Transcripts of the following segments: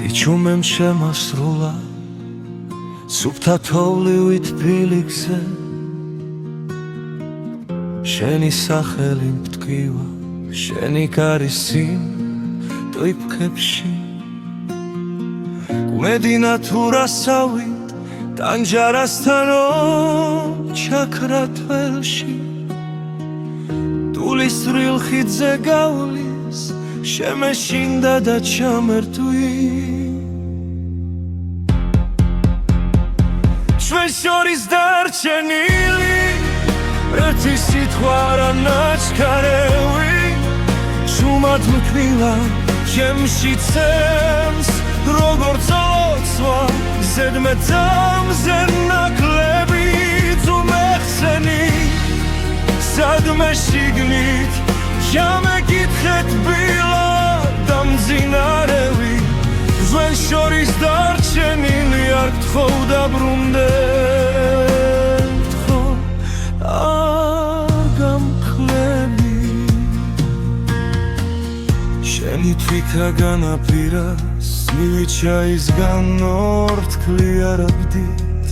სიჩუმემ შემასრულა სუფთა თოვლივით ფილიქზე შენი სახელი მტკივა შენი კარისი ტვიფქებში გუმედინა თუ რასავით ტანჯარასთანო ჩაქრა თველში ტულის სრილ ხიდზე გავლის შემეშინდა და ჩამერთვი ჩვენ შორის დარჩენილი ერთი სიტყვა არა ნაჩქარევი შუმად მქვილა ჩემში ცემს როგორც ოცვა ზედმეტამზე ნაკლები თუ მეხსენი სადმე შიგნით ჩამეკითხეთ ბილა და მძინარევი ჩვენ შორის დარჩენილი არ გთხოვ დაბრუნდეთ ხო არ გამკლები შენი თვითა განაპირას მივიჩაისგან ორთქლი არაბდით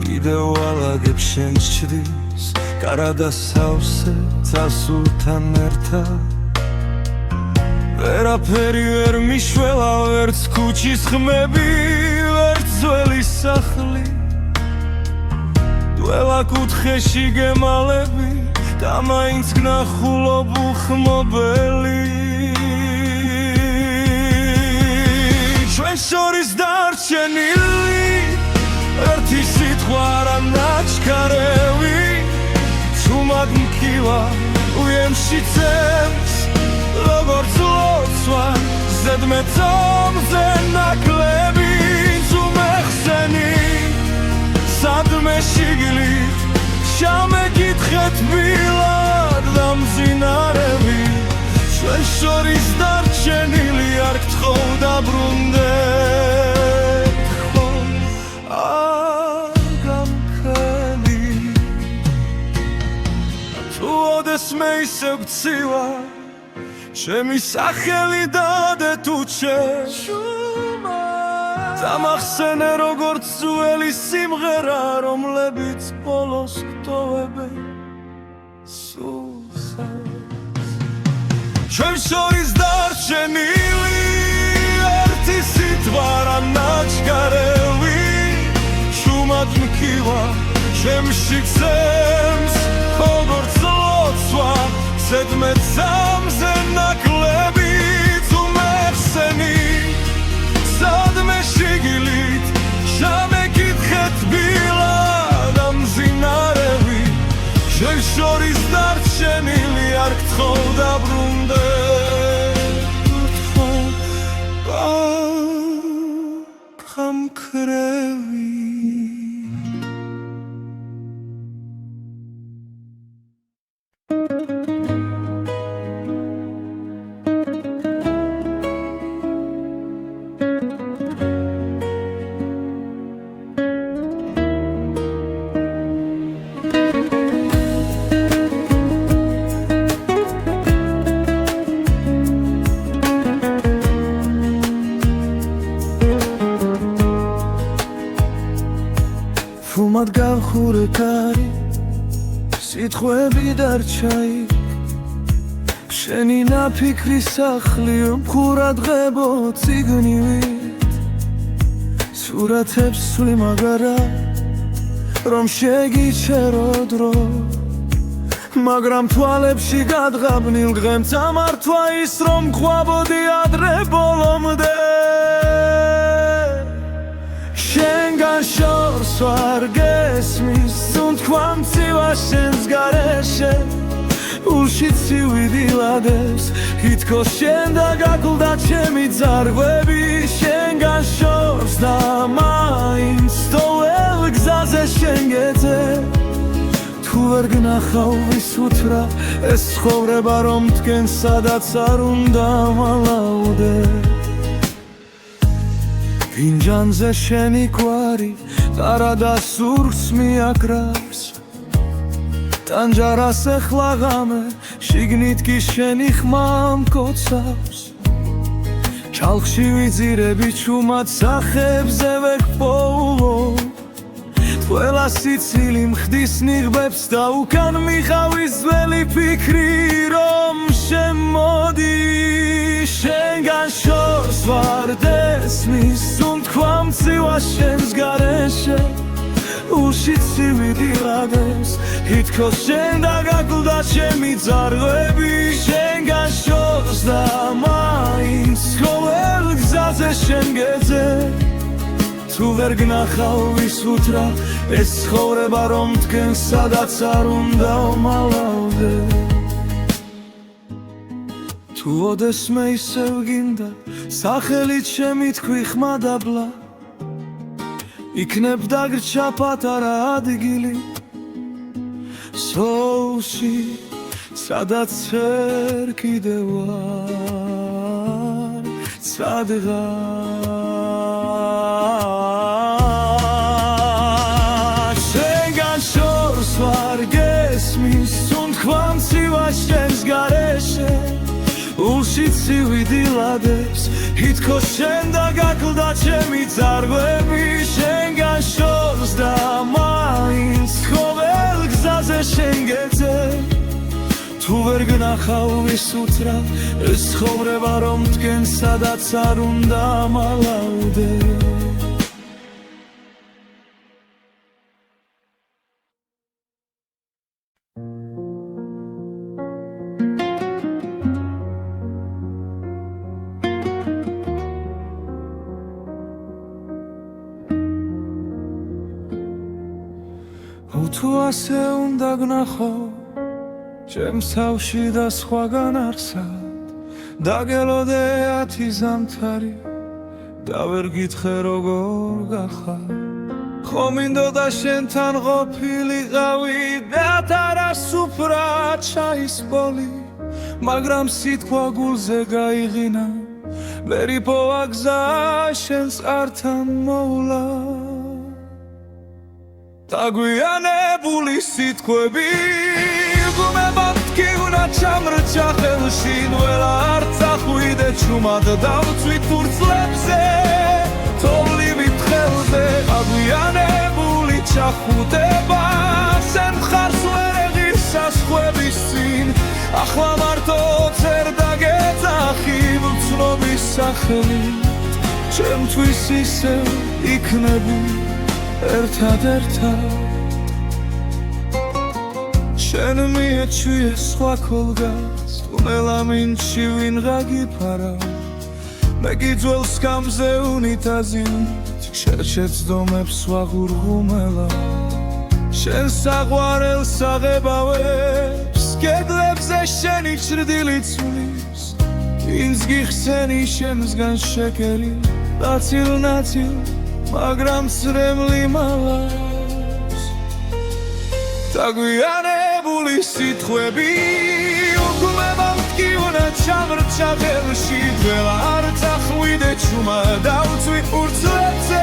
კიდევ ვალაგებ შენს ჩრდილს კარადა სავსე წასულთან ერთად ვერაფერი ვერ მიშველა ვერც ქუჩის ხმები ვერც ძველი სახლი დველა კუთხეში გემალები და მაინც გნახულობ უხმობელი ჩვენ შორის დარჩენილი ერთი სიტყვა არა ნაჩქარევი თუმად მქივა უემში ცემს როგორც ლოცვა ზედმეტამზე ნაკლები თუ მეხსენი სადმე შიგნით ჩამეკითხეთ ბილად და მძინარევი ჩვენ შორის დარჩენილი არ გთხოვ დაბრუნდეთ ხო არ გამქენი თუ ოდესმე ისევ გცივა ჩემი სახელი დადე თუ შუმა დამახსენე როგორც ძველი სიმღერა რომლებიც ბოლოს გტოვებენ სულსაც ჩვენ შორის დარჩენილი ერთი სიტყვა რა ნაჩქარევი შუმად მქივა ჩემში ცემს როგორც ლოცვა ზედმეტამზე ნაკლები თუ მეხსენი სადმე შიგნით ჩამეკითხეთ ბილა და მძინარევი ჩვენ შორის დარჩენილი არ გთხოვ დაბრუნდეთ გამქრევი თუმად გავხურე კარი სიტყვები დარჩა იქ შენი ნაფიქრი სახლი მხურა დღებო წიგნივით სურათებს სული მაგარა რომ შეგიჩერო დრო მაგრამ თვალებში გადღაბნილ დღემ წამართვა ის რომ ყვაბოდი ადრე ბოლომდე შენგან შორს ვარ გესმის თუნთქვა მცივა შენს გარეშე ულში ცივიდილადებს თითქოს შენ და გაკლდა ჩემი ძარღვები შენგან შორს და მაინც თოვლ გზაზე შენ გეძე თუ ვერ გნახავ ვის უთრა ეს ცხოვრება რომ თქვენ სადაც არ უნდა მალაუდე ფინჯანზე შენი კვარი ტარადა სურს მიაკრავს ტანჯარას ეხლა ღამე შიგნით კი შენი ხმა მკოცავს ჩალხში ვიძირები ჩუმად სახებზე ვეკბოულო ყველა სიცილი მხდის ნიღბებს და უკან მიყავის ძველი ფიქრი რომ შემოდი შენგან შორს ვარ დესმის თქვა მცივა შენს გარეშე უშიც ვიდიღადეს თითქოს შენ დაგაკლდა ჩემი ძარღვები შენგან შორს და მაინც ყოველ გზაზე შენ გეძე თუ ვერ გნახავ ვისუთრა ეს ცხოვრება რომ თქვენ სადაც არ უნდა ვმალავდე თუ ოდესმე ისევ გინდა სახელით შემითქვი ხმადაბლა იქნებ დაგრჩა პატარა ადგილი სოულში სადაც ვერ კიდევ ვარ სადღაც შენგან შორს ვარ გესმის თქვა მცივა შენს გარეშე უშიც ვიდილადებს თითქოს შენ დაგაკლდა ჩემი ძარღვები შენგან შორს და მაინც ყოველ გზაზე შენ გეძე თუ ვერ გნახავ ვისუთრა ეს ცხოვრება რომ თქვენ სადაც არ უნდა მალავდე თუ ასე უნდა გნახო ჩემს თავში და სხვაგან არსად დაგელოდე 10 ზამთარი და ვერ გითხრე როგორ გახარ ხომ მინდოდა შენთან ყოფილიყავი და თარასუფრად ჩაისპოლი მაგრამ სიტყვა გულზე გაიღინა ვერ იპოვა გზა შენს ართან მოვლა დაგვიანებული სიტყვები გუმებად კი უნდა ჩამრჩა ხელში ნველა არ წახვიდე ჩუმად დავწვით ფურცლებზე თოვლივით ხელზე დაგვიანებული ჩახუტება შენ მხარს ვერ ეღირს საზღვრების წინ ახლა მარტო წერ დაგეძახი ვცნობის სახელით ჩემთვის ისევ იქნები ერთად შენ მიეჩვიე სხვა ქოლგას თუნელა მინჩი ვინღა გიფარა მე გიძველ სკამზე უნიტაზით შეცდომებს ვაღურღუმელა შენ საყვარელს აღებავებს კედლებზე შენი ჭრდილი ცვლის ვინც გიხსენი შემსგან შეკერი ნაცილ მაგრამ წრემლი მალავს დაგვიანებული სიტყვები უგუმებად კი უნდა ჩამრჩა ხელში ძველა არ წახვიდე ჩუმა დავწვი ფურცლებზე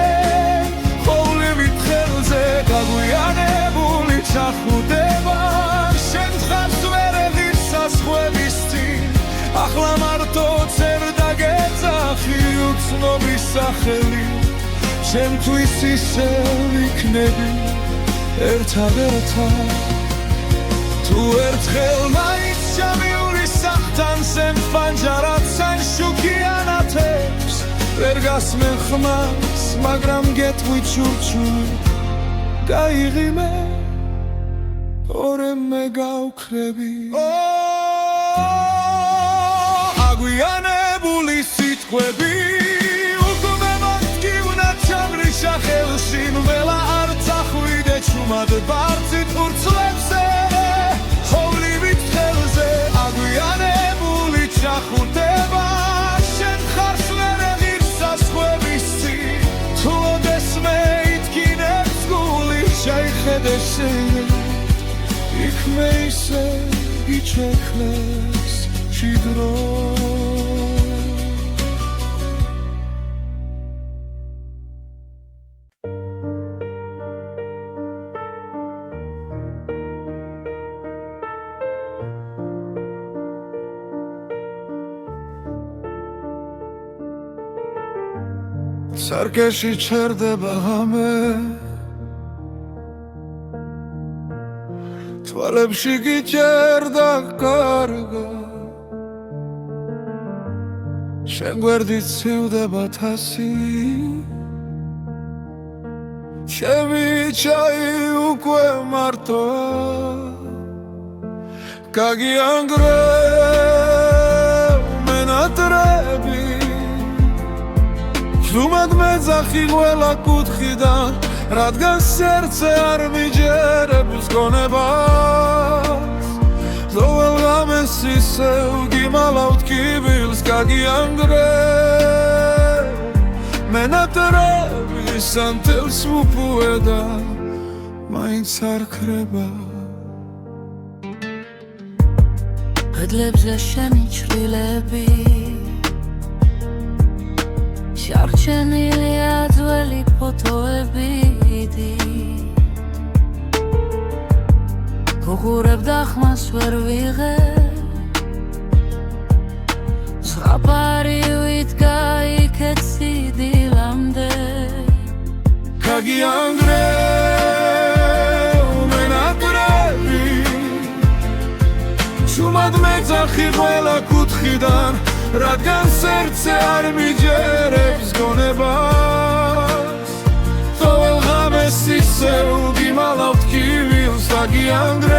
ხოვლივით ხელზე დაგვიანებული ჩახუტება შენ მხარს ვერ ეღირს საზღვრების წინ ახლა მარტო წერ დაგეძახი უცნობის სახელით ჩემთვის ისევ იქნები ერთად თუ ერთხელ მაინც ჩამიური სახთან სენ ფანჯარად სან შუქიანათებს ვერ გასმენ ხმას მაგრამ გეტყვი ჩურჩული გაიღიმე ორემ მე გავქრები აგვიანებული სიტყვები ხელში ნველა არ წახვიდე ჩუმად ბարձით ფურცლებზე ხოვლივით ხელზე აგვიანებული ჩახუტება შენ მხარს ვერ ეღირს საზღვრების წინ თუ ოდესმე ითქინებს გული შეიხედე შენ იქ მე ისე იჩექლეს ჭიდრო სარკეში ჩერდება ღამე თვალებში გიჭერდა კარგა შენ გვერდით ცივდება თასი ჩემი ჩაი უკვე მარტოა გაგიანგრევ მენატრები ზუმად მეძახი ყველა კუთხიდან რადგან სერცე არ მიჯერებს გონებას ზოვალ ღამეს ისევ გიმალავთ კიბილს გაგიანგრევ მენატრები სანთელს უპუედა მაინც არ ქრება კედლებზე შენი ჩრდილები შარჩენილია ძველი ფოტოები გუღურებ და ხმას ვერ ვიღებ ზღაპარი ვიდგა იქეთ სიდილამდე გაგიანგრევ მენატრები შუმად მეძახი ყველა კუთხიდან რადგან სერცე არ მიჯერებს გონებას ყოველ ღამეს ისევ გიმალავთ კიბილს გაგიანგრევ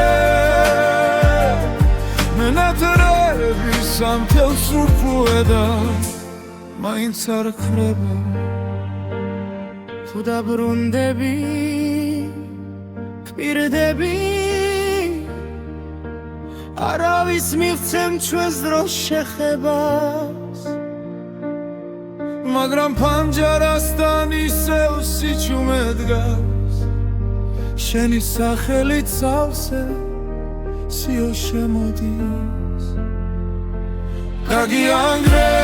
მენატრები სანთელს უპუედა მაინც არ ქრება თუ დაბრუნდები ვპირდები არავის მივცემ ჩვენს დროს შეხებას მაგრამ ფანჯარასთან ისევ სიჩუმე დგას შენი სახელი წავსე სიო შემოდის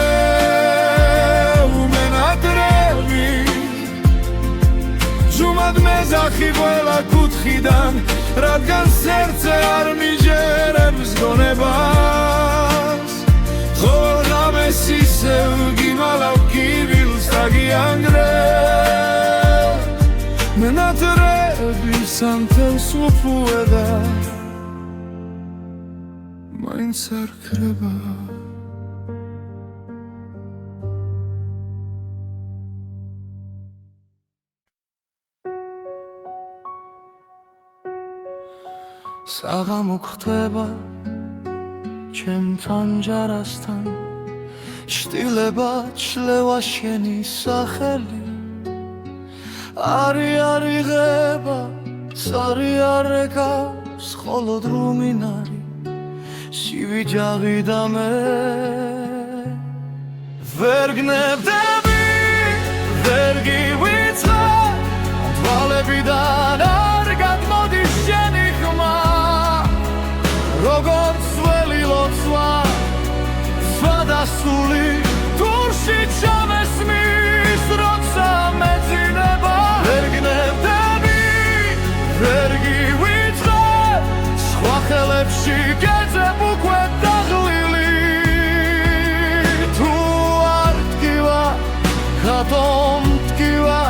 გაგიანგრევ მენატრები ჟუმად მეძახი ყველა კუთხიდან რადგან სერცე არ მიჯერებს გონებას ყოველ ღამეს ისევ გიმალავ კიბილს გაგიანგრევ მენატრები სანთელს უპუედა მაინც არ ქრება საღამო ხდება ჩემთან ჯარასთან შტილება ჩლევა შენი სახელი არი არ იღება სარი არ ეკავს მხოლოდ რუმინარი სივიჯაღი და მე ვერ გნებდები ვერ გივიწყე თვალებიდან არ გადმოდის შენი ხმა როგორც ველი ლოცვა სვადასული თურში ჩამესმის როცა მეძინება ვერ გნებდები ვერ გივიწყე სხვა ხელებში გეძებ უკვე დაღლილი თუ არ ტკივა რატომ ტკივა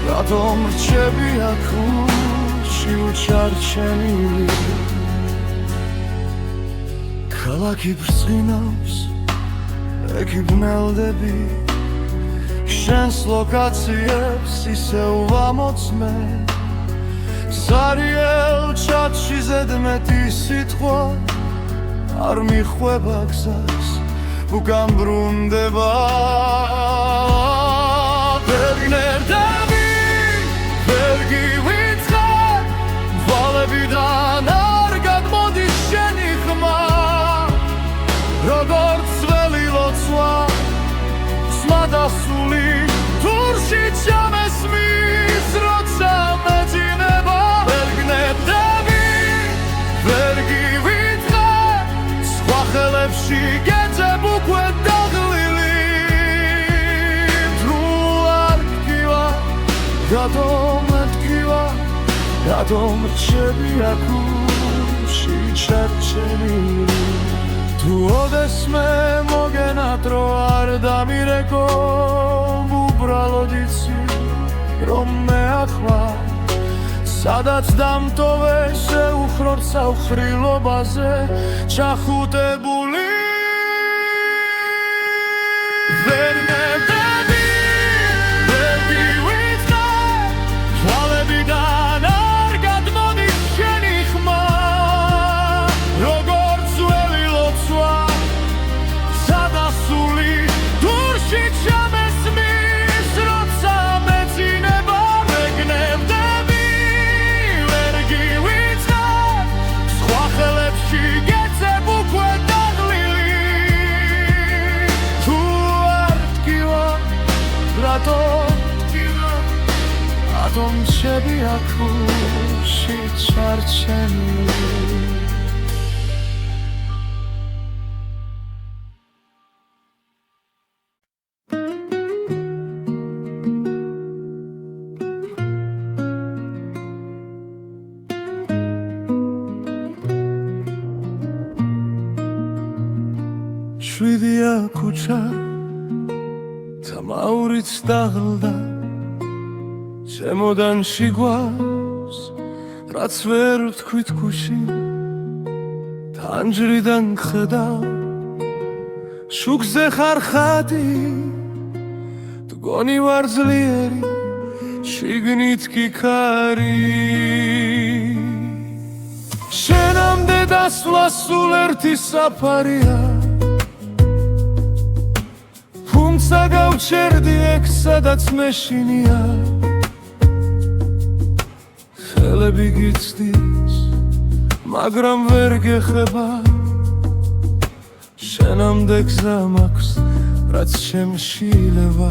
რატომ რჩები აქ ურჩი უჩარჩენილი ქალაქი ბრწყინავს ეკი ბნელდები შენს ლოკაციებს ისევ ვამოწმე სარიელ ჩატში ზედმეტი სიტყვა არ მიხვება გზას უკან ბრუნდება ვერ გნებდები ვერ გივიწყე თვალებიდან არ გადმოდის შენი ხმა როგორც ველი ლოცვა სმადასული თურში ჩამესმის როცა მეძინება ვერ გნებდები ვერ გივიწყე სხვა ხელებში გეძებ უკვე დაღლილი თუ არ ტკივა რატომ ტკივა რატომ რჩები აქ ურჩი ჩარჩენილი თუ ოდესმე მოგენატრო არ დამირეკო უბრალოდ რომ მე ახლა სადაც დამტოვე შეუხროდ საუხრილობაზე ჩახუტებული ვერ ნებდები ვერ მივიწყებ თვალებიდან არ გადმოდის შენი ხმა როგორც ძველი ლოცვა სადასული დურში ჩამესმის როცა მეძინება ვეგნებდები ვერ გივიწყებ სხვა ხელებში გეცებ უკვე დაღლილი თუ არ დგივა რატომ მჩები აქუში ჩარჩენილი შვიდია ქუჩა თამაურიც დაღლდა შემოდანში გვავს რაც ვერ ვთქვით გუში თანჯრიდან ხედავ შუქზე ხარ ხატი მგონი ვარ ძლიერი შიგნით კი ქარი შენამდე დასვლა სულ ერთი საფარია თუმცა გავჩერდი ეგ სადაც მეშინია ხელები გიცდის მაგრამ ვერ გეხება შენამდე გზა მაქვს რაც შემშილება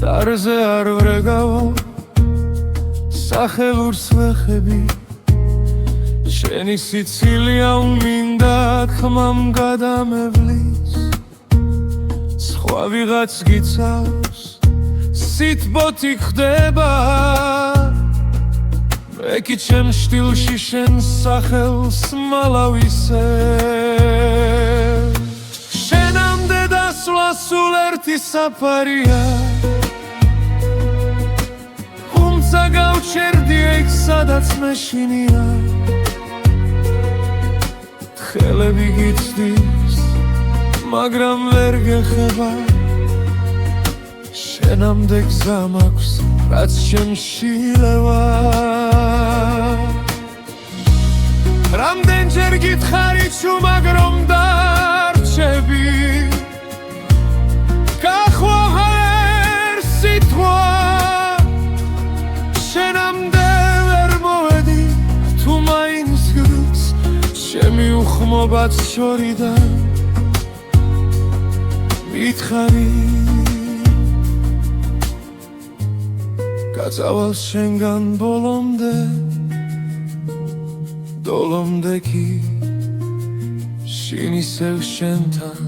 დარზე არ ვრეგავო სახელურს ვეხები შენი სიცილია უმინდა ხმამ გადამევლის სხვა ვიღაც გიცავს სიტბოთი ხდება მე კი ჩემ შტილში შენ სახელს მალავისე შენამდე დასვლა სულ ერთი საფარია თუმცა გავჩერდი ეგ სადაც მეშინია ხელები გიცდის მაგრამ ვერ გეხება შენამდე გზა მაქვს რაც შემშილება რამდენჯერ გითხარი ჩუმად რომ დარჩები გახვალ ერთ სიტყვა შენამდე ვერ მოვედი თუ მაინც გრს ჩემი უხმობაც შორიდან მითხარი გაწავალ შენგან ბოლომდე კი შინ ისევ შენთან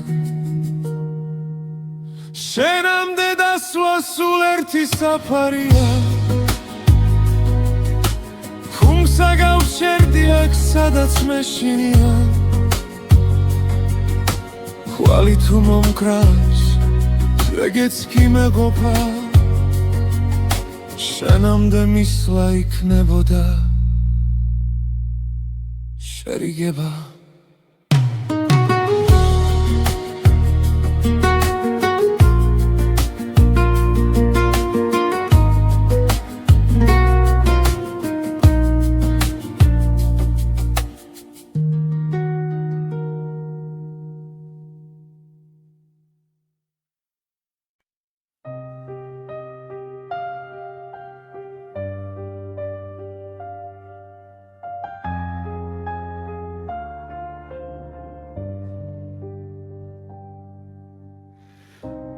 შენამდე დასვლა სულ ერთი საფარია თუმცა გავჩერდი აქ სადაც მეშინია ხვალი თუ მომკრავს ზვეგეც კი მეყოფა შენამდე მისვლა იქნებოდა შერიგება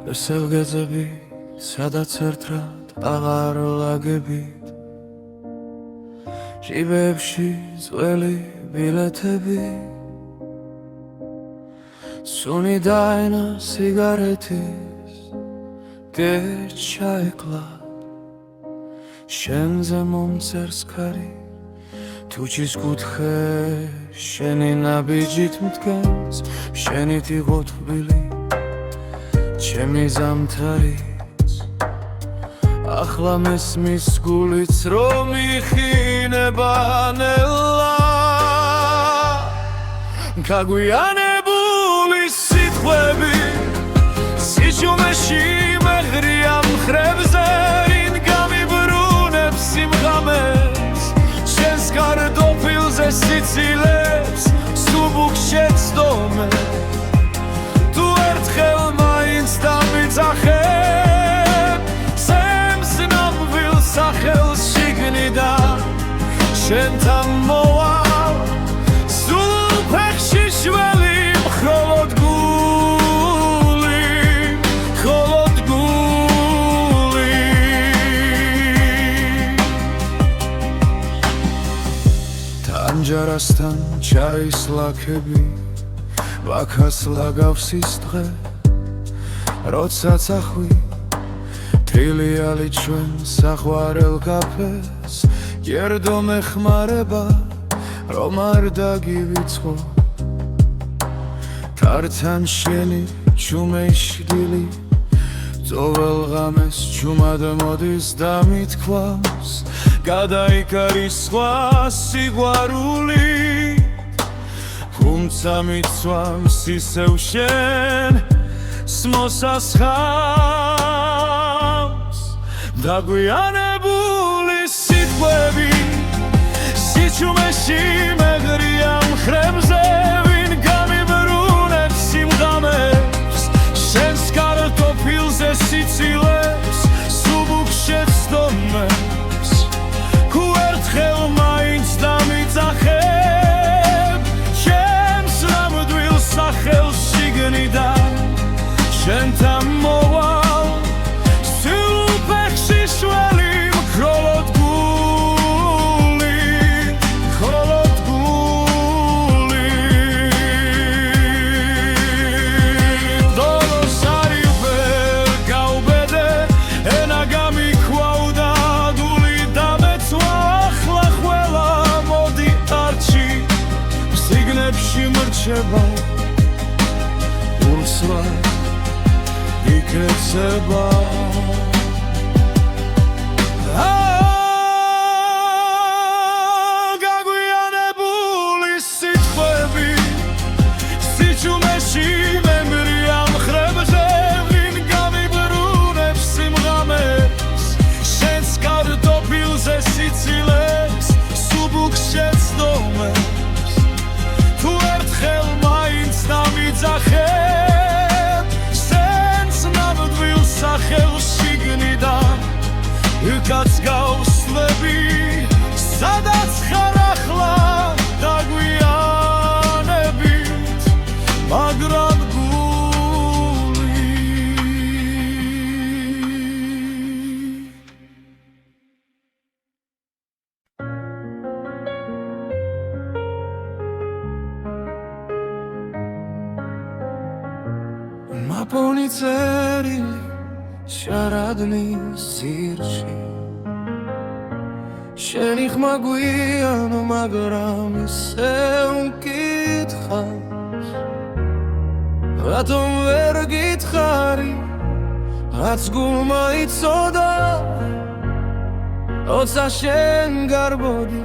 ესევ გეძები სადაც ერთად აღარ ლაგებით ჟიბებში ძველი ბილეთები სუნი დაენა სიგარეთის გეჩაეკლა შენზე მომწერს ქარი თუჩის კუთხე შენი ნაბიჯით მდგენს შენით იყო თბილი ჩემი ზამთარიც ახლა მესმის გულიც რომ იხინება ნელა გაგვიანებული სიტყვები სიჩუმეში მეღრია მხრებზე ვინ გამიბრუნებს სიმღამეს შენს კარტოფილზე სიცილებს სუბუქ შეცდომე თუ ერთხელ მაინც დამიძახებ სემს ნამვილ სახელს შიგნიდან შენთან მოვალ სულ ფეხში შველი მხოლოდ ჯარასთან ჩაის ლაქები ვაქას ლაგავს ის დღე როცა წახვი თრილიალი ჩვენ საყვარელ კაფეს გერდო მეხმარება რომ არ დაგივიწყო თართან შენი ჩუმეშდილი ძოվել ღამეს ჩუმად მოდის და მithქვავს გადაიკარის სხვა სიყვარული თუმცა მიცვამს ისევ შენ მოსასხამს დაგვიანებული სიტყვები სიჩუმეში მეღრია მხრებზე ვინ გამიბრუნებს სიმღამებს შენს კარტოფილზე სიცილებს სუბუქ შეცდომებს თუ ერთხელ მაინც დამიძახებ ჩემს ნამდვილ სახელს შიგნიდან შენთან მოვალ სულ ფეხში შველი მხოლოდ მრჩება ურსლა იქეცება გაგვიანებული სიტყვები სიჩუმეში მეღრია მხრებზე ვინ გამიბრუნებს სიმღამებს შენს კარტოფილზე სიცილებს სუბუქ შეცდომებს თუ ერთხელ მაინც დამიძახებ სენს ნამდვილ სახელს შიგნიდან იქაც გავსვლები სადაც ხარ ახლა დაგვიანებით მაგრამ მაპონი წერილი შარადნის ძირში შენი ხმა გვიანო მაგრამ ისევ მკითხავს რატომ ვერ გითხარი რაც გულმა იცოდა როცა შენ გარბოდი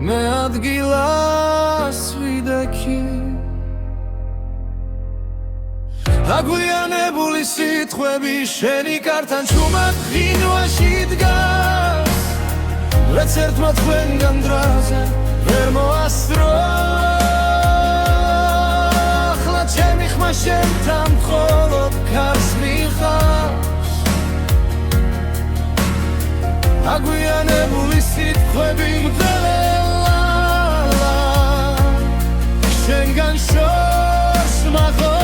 მე ადგილას ვიდექი გაგვიანებული სიტყვები შენი კართან ჩუმად ღინვაში დგას ვეც ერთმა თქვენგან დრაზე ვერ მოასწრო ახლა ჩემი ხმა შენთან მხოლოდ ქარს მიხავს გაგვიანებული სიტყვები მძელა შენგან შორს მაღლა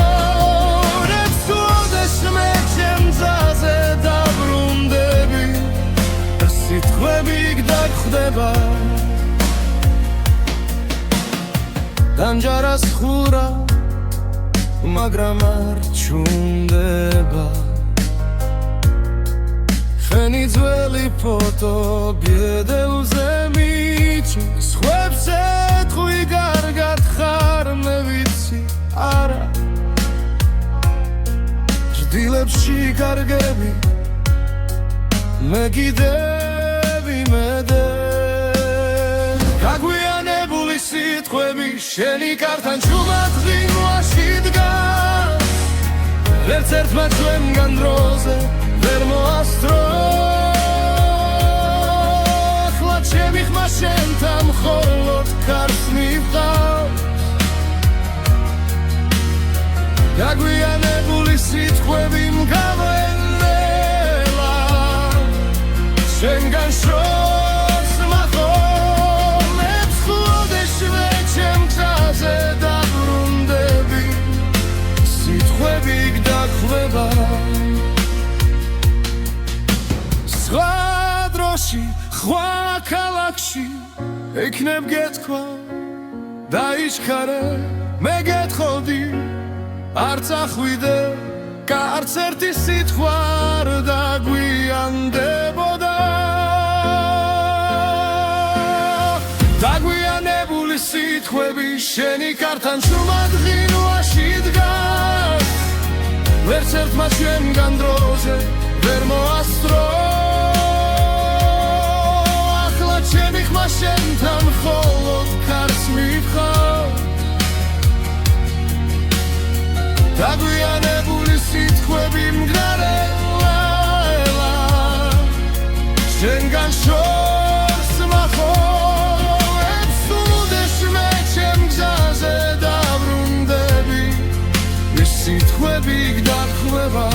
გდაგხვდება დამჯარას ხურა მაგრამ არ ჩუნდება ხენი ძველი ფოტო ბედელზე მიჩი სხვებს ეთხვი კარგად ხარ მე ვიცი არა ჭდილებში კარგები მე კიდევ იმედე გაგვიანებული სიტყვები შენი კართან ჩუმად ღვინვაში დგას ვერც ერთმა ჩვენგან დროზე ვერ მოასწრო ახლა ჩემი ხმა შენთან მხოლოდ კარს მივყავს გაგვიანებული სიტყვები მგავენელა შენგან შორს მახოლე ფხოდე შვეჩემ გზაზე დაბრუნდები სიტყვები გდახვდება სხვა დროში სხვა ქალაქში ექნებ გეთქვა დაიჩქარე მე გეთხოვდი არ წახვიდე კარც ერთი სიტყვა არ დაგვიანდებოდა დაგვიანებული სიტყვები შენი კართან ჩუმად ღვინვაში დგას ვერც ერთმა ჩვენგან დროზე ვერ მოასწრო ახლა ჩემი ხმა შენთან მხოლოდ კარს მივყავს დაგვიანებული სიტყვები მგრარელა შენგან შორს მახოლებს უდეშმე ჩემ გზაზე დაბრუნდები ის სიტყვები გდახვდება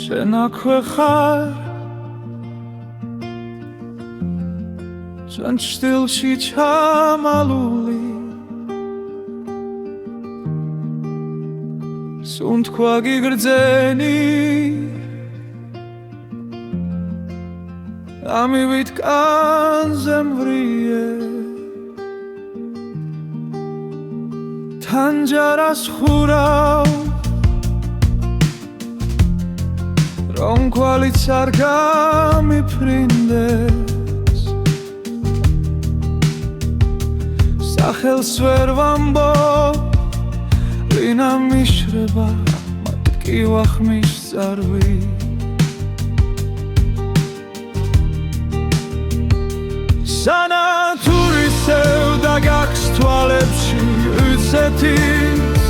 შენ აქვე ხარ ჩვენ ჭდილში ჩამალული სუნთქვა გიგრძენი ამივით კანზე მვრიე თანჯარას ხურავ რომ კვალიც არ გამიფრინდეს სახელს ვერ ვამბობ ვინა მიშრება მათ კი ვახმის წარვი სანათურისევ და გაქვს თვალებში უცეთის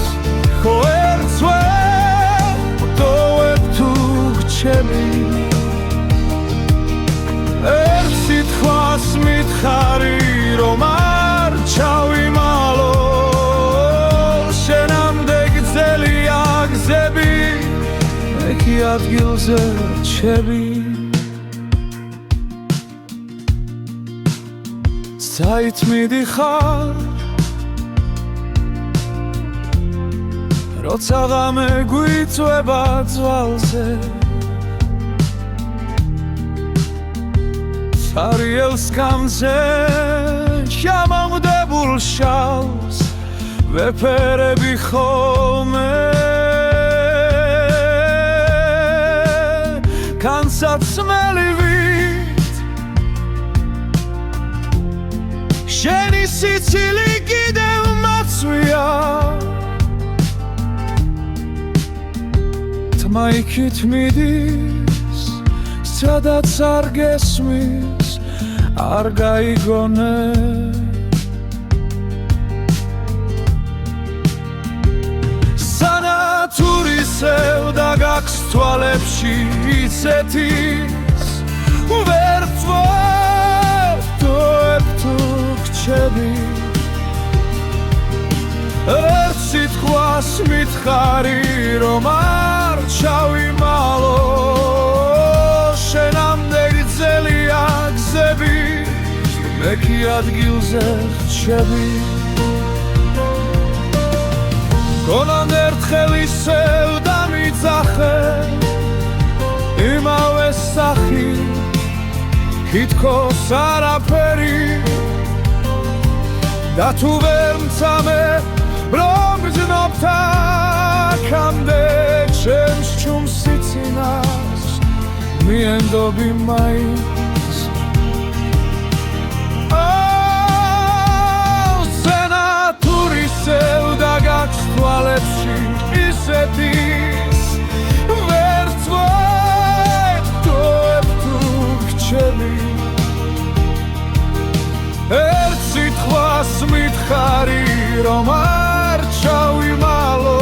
ხო ერთს ვერ ვტოვებ თუ გრჩები ერთ სიტყვას მითხარი რომ არ ჩავიმალო შენამდე გძელია გზები მე კი ადგილზე რჩები საით მიდიხარ როცა ღამე გვიწვება ძვალზე სარიელს გამზე შემამდებულ შალს ვეფერები ხოლმე განსაცმელივით შენი სიცილი კიდევ მაცვია თმა იქით მიდის სადაც არ გესმის არ გაიგონე სანათურისევ და გაქვს თვალებში იცეთის ვერ ვტოვებ თუ გრჩები მითხარი რომ არ ჩავიმალო შენამდე გრძელია გზები მე კი ადგილზე რჩები გონან ერთხელ ისევ დამიძახე იმავე სახი თითქოს არაფერი და თუ ვერ მცამე რომ გძნობ აქამდე ჩემს ჩუმ სიცინას მიენდობი მაინც სენატურისევ და გაქვს თვალებში ისეთის ვერც ვეტოებ თუ გრჩები ერთ სიტყვას მითხარი რომ არ ჩავიმალო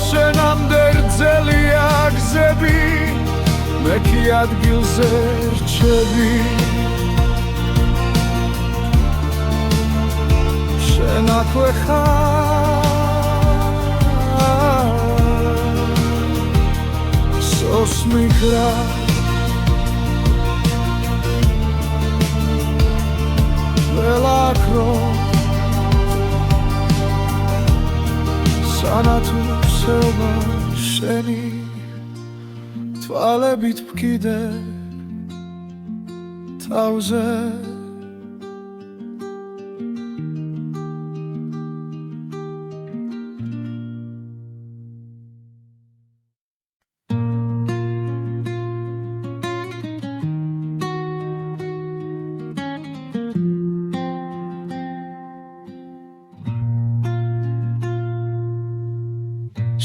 შენამდე გრძელია გზები მე კი ადგილზე რჩები შენ აქვე ხარ სოს მიგრა ველაქრო სანათუ სევა შენი თვალებით ვკიდე თავზე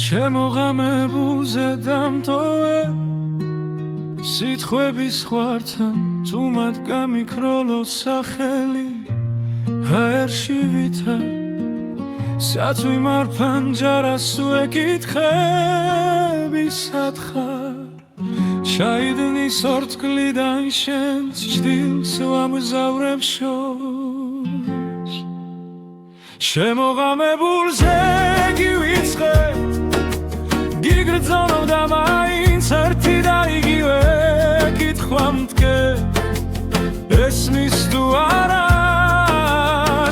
შემოღამებულზე დამტოვე სიტყვების ხვართან თუ მათ გამიქროლო სახელი ჰაერში ვითა სათვი მარფანჯარას ვეკითხები სათხარ ჩაიდნის ორთქლიდან შენს ჭდილს ვამგზავრებ შორს შემოღამებულზე გივიწყე გიგრძნობ და მაინც ერთი და იგივე კითხვა მდგე ესმის თუ არა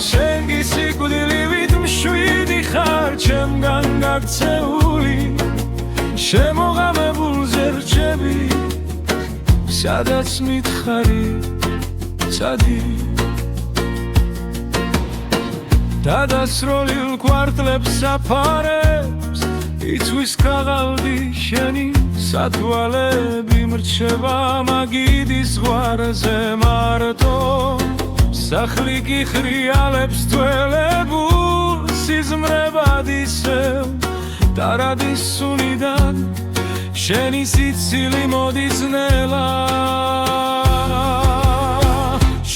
შენ გისიკვდილივით მშვიდი ხარ ჩემგან გაქცეული შემოღამებულზე რჩები სადაც მითხარი წადი დადასროლილ კვარტლებს საფარებს იცვის ქაღალდი შენი სათვალები მრჩება მაგიდის ზღვარზე მარტო სახლი კი ხრიალებს თველებულ სიზმრებად ისევ დარადის სუნიდან შენი სიცილი მოდის ნელა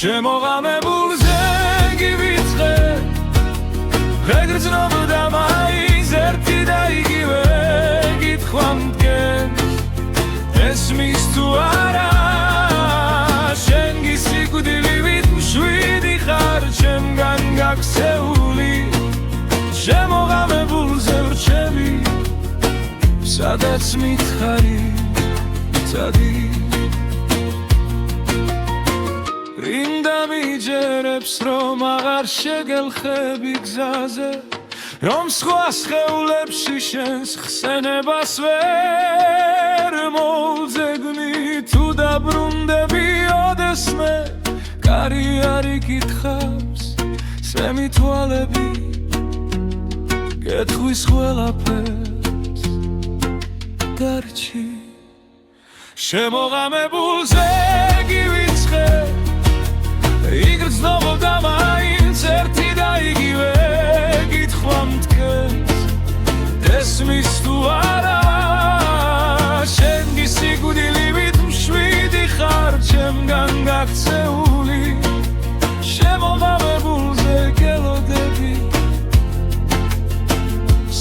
შემოღამებულზე გივიწყე ვეგრძნობ და მაინც ერთი და იგივე კითხვა მდგენს ესმის თუ არა შენ გისიკვდილივით მშვიდი ხარ ჩემგან გაქცეული შემოღამებულზე ვრჩები სადაც მითხარი წადი რინდა მიჯერებს რომ აღარ შეგელხები გზაზე რომ სხვა სხეულებში შენს ხსენებას ვერ მოვძებნი თუ დაბრუნდები ოდესმე კარი არ იკითხავს სვემი თვალები კითხვის ყველაფერს დარჩი შემოღამებულზე გივიწყე იგრძნობ და მაინც ერთი და იგივე კითხვა მდგენს ესმის თუ არა შენ გისიკვდილივით მშვიდი ხარ ჩემგან გაქცეული შემოღამებულზე გელოდები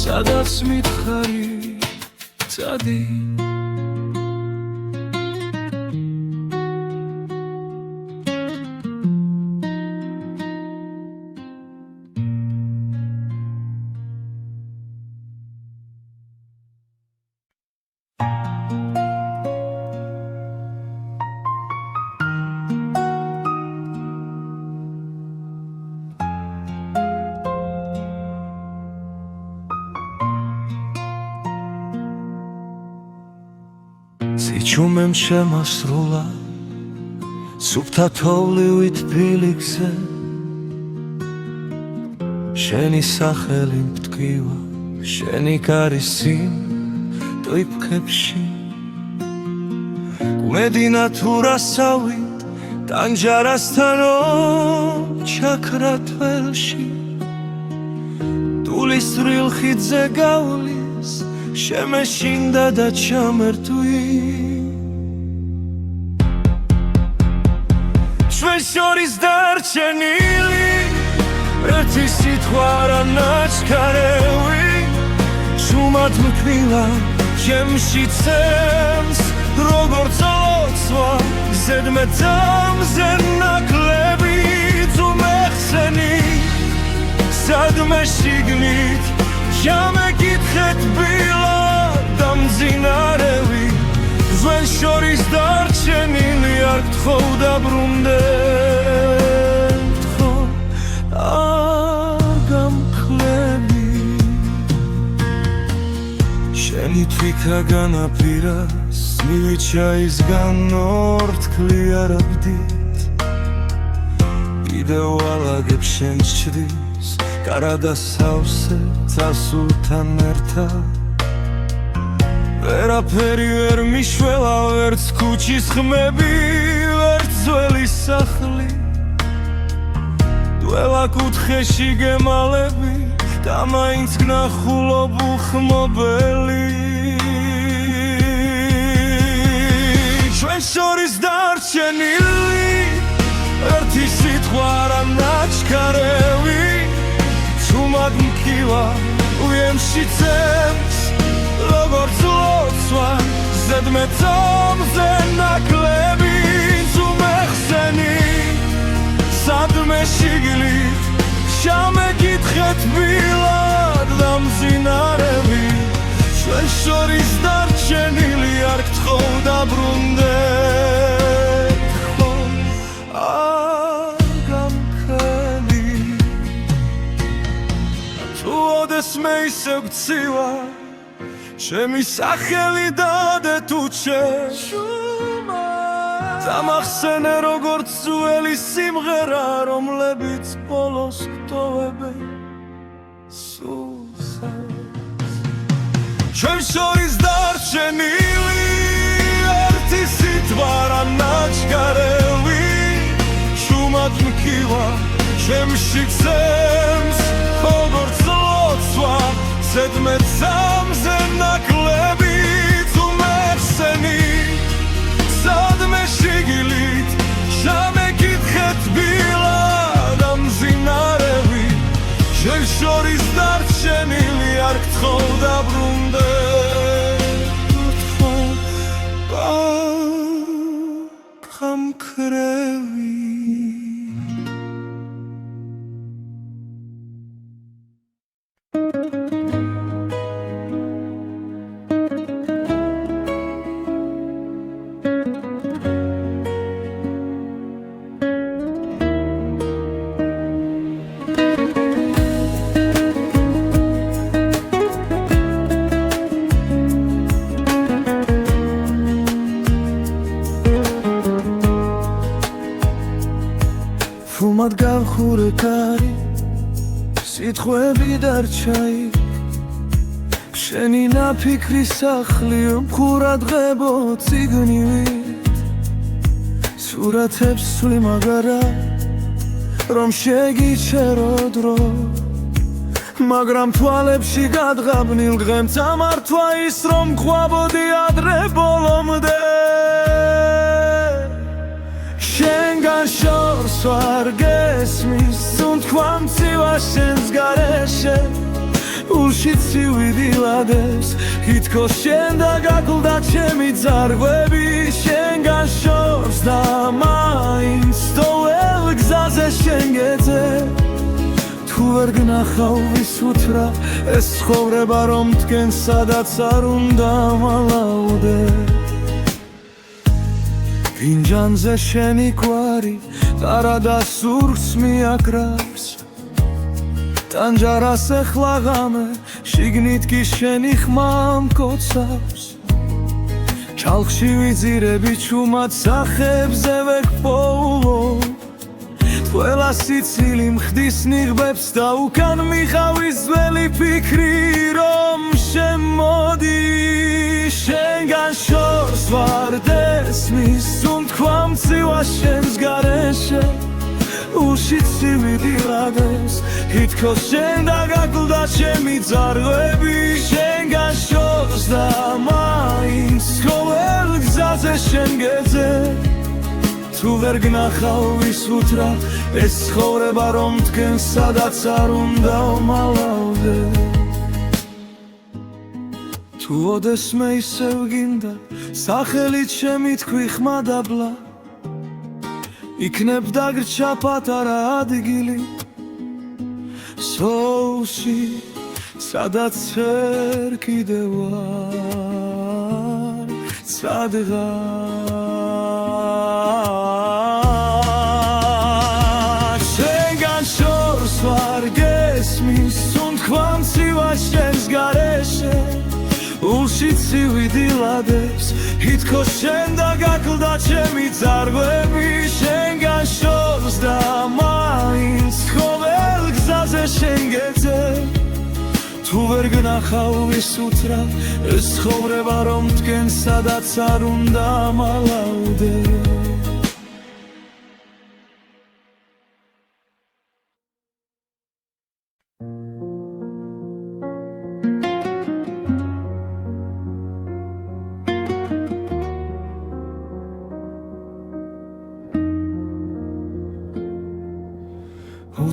სადაც მითხარი წადი ჩუმემ შემასრულა სუფთა თოვლივით ფილიქზე შენი სახელი მტკივა შენი კარისი ტვიფქებში გუმედინა თუ რასავით ტანჯარასთანო ჩაქრა თველში ტულისრილ ხიდზე გავლის შემეშინდა და ჩამერთვი ჩვენ შორის დარჩენილი ერთი სიტყვა არა ნაჩქარევი შუმად მქვილა ჩემში ცემს როგორც ოცვა ზედმეტამზე ნაკლები ძუმეხსენი სადმე შიგნით ჩამეკითხეთ ბილად დამძინარევი ჩვენ შორის დარჩენილი არ გთხოვ დაბრუნდეთ ხო არ გამკლები შენი თვითა განაპირას მივიჩაისგან ორთქლი არაბდით კიდევ ვალაგებ შენს ჩრდილს კარადა სავსე წასულთან ერთად ვერაფერი ვერ მიშველა ვერც ქუჩის ხმები ვერც ძველი სახლი დველა კუთხეში გემალები და მაინც გნახულობ უხმობელი ჩვენ შორის დარჩენილი ერთი სიტყვა არა ნაჩქარევი თუმად მქივა უემში ცემს როგორც ლოცვა ზედმეტამზე ნაკლები ძუმეხსენი სადმე შიგნით ჩამეკითხეთ ბილად დამძინარევი ჩვენ შორის დარჩენილი არ გთხოვ დაბრუნდეთ ხო არ გამქრები თუ ოდესმე ისევ გცივა ჩემი სახელი დადე თუ შენ დამახსენე როგორც ძველი სიმღერა რომლებიც ბოლოს გტოვებენ სულსაც ჩვენ შორის დარჩენილი ერთი სიტყვა რა ნაჩქარევი შუმად მქივა ჩემში ცემს როგორც ლოცვა ზედმეტამზე ნაკლები ძუმეხსენი სადმე შიგნით ჩამეკითხეთ ბილად დამძინარევი ჩვენ შორის დარჩენილი არ გთხოვ დაბრუნდეთ ხო არ გამქრები თუმად გავხურე კარი სიტყვები დარჩაი შენი ნაფიქრი სახლი მხურად ღებო ციგნივით სურათებს სვი მაგარა რომ შეგიჩერო დრო მაგრამ თვალებში გადღაბნილ დღემ წამართვა ის რომ ყვაბოდი ადრე ბოლომდე შენგან შორს ვარ გესმის თუნთქვა მცივა შენს გარეშე ულში ცივიდილადეს თითქოს შენ და გაკლდა ჩემი ძარღვები შენგან შორს და მაინც თოვლ გზაზე შენ გეძე თუ ვერ გნახავ ვისუთრა ეს ცხოვრება რომ მდგენ სადაც არ უნდა მალაუდე ფინჯანზე შენი კვარი ტარადა სურს მიაკრავს ტანჯარას ეხლა ღამე შიგნით კი შენი ხმა მკოცავს ჩალხში ვიძირები ჩუმად სახებზე ვეკპოულობ ყველა სიცილი მხდის ნიღბებს და უკან მიხავის ძველი ფიქრი რომ შემოდი შენგან შორს ვარ დესმის თუნთქვა მწივა შენს გარეშე უშიც სივიდილადებს ითქოს შენ დაგაკლდა ჩემი ძარღვები შენგან შორს და მაინც ყოველ გზაზე შენ გეძე თუ ვერ გნახავ ვის უთრა ეს ცხოვრება რომ თქვენ სადაც არ უნდა ვმალავდე თუ ოდესმე ისევ გინდა სახელით შემი თქვი ხმადაბლა იქნებ დაგრჩა პატარა ადგილი სოულში სადაც ვერ კიდევ ვარ სადღაც შენგან შორს ვარ გესმის თუნთქვა მწივა შენს გარეშე ულში ცივიდილადებს ითქოს შენ დაგაკლდა ჩემი ძარღვები შენგან შორს და მაინც ყოველ გზაზე შენ გეძე თუ ვერ გნახავ ვის უთრა ეს ცხოვრება რომ თქვენ სადაც არ უნდა მალავდე